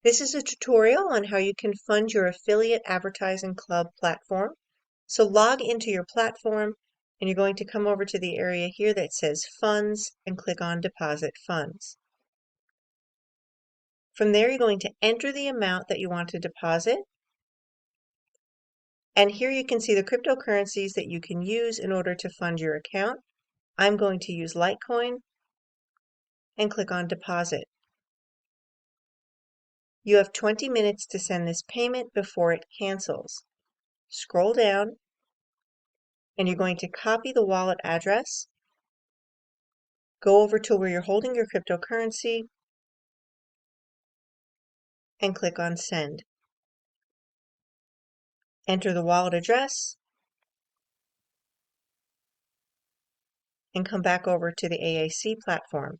This is a tutorial on how you can fund your affiliate advertising club platform. So log into your platform and you're going to come over to the area here that says Funds and click on Deposit Funds. From there, you're going to enter the amount that you want to deposit. And here you can see the cryptocurrencies that you can use in order to fund your account. I'm going to use Litecoin and click on Deposit. You have 20 minutes to send this payment before it cancels. Scroll down and you're going to copy the wallet address. Go over to where you're holding your cryptocurrency and click on Send. Enter the wallet address and come back over to the AAC platform.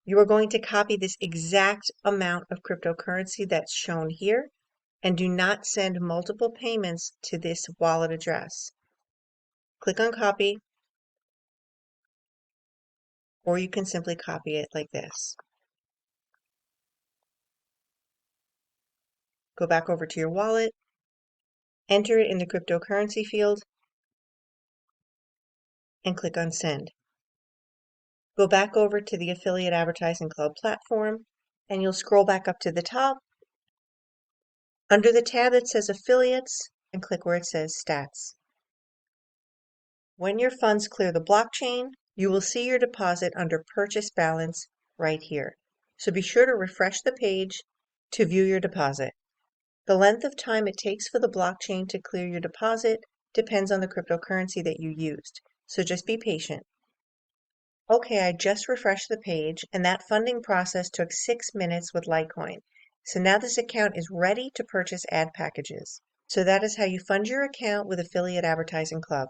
You are going to copy this exact amount of cryptocurrency that's shown here and do not send multiple payments to this wallet address. Click on Copy, or you can simply copy it like this. Go back over to your wallet, enter it in the cryptocurrency field, and click on Send. Go back over to the Affiliate Advertising Club platform, and you'll scroll back up to the top. Under the tab that says Affiliates, and click where it says Stats. When your funds clear the blockchain, you will see your deposit under Purchase Balance right here. So be sure to refresh the page to view your deposit. The length of time it takes for the blockchain to clear your deposit depends on the cryptocurrency that you used, so just be patient. Okay, I just refreshed the page, and that funding process took 6 minutes with Litecoin. So now this account is ready to purchase ad packages. So that is how you fund your account with Affiliate Advertising Club.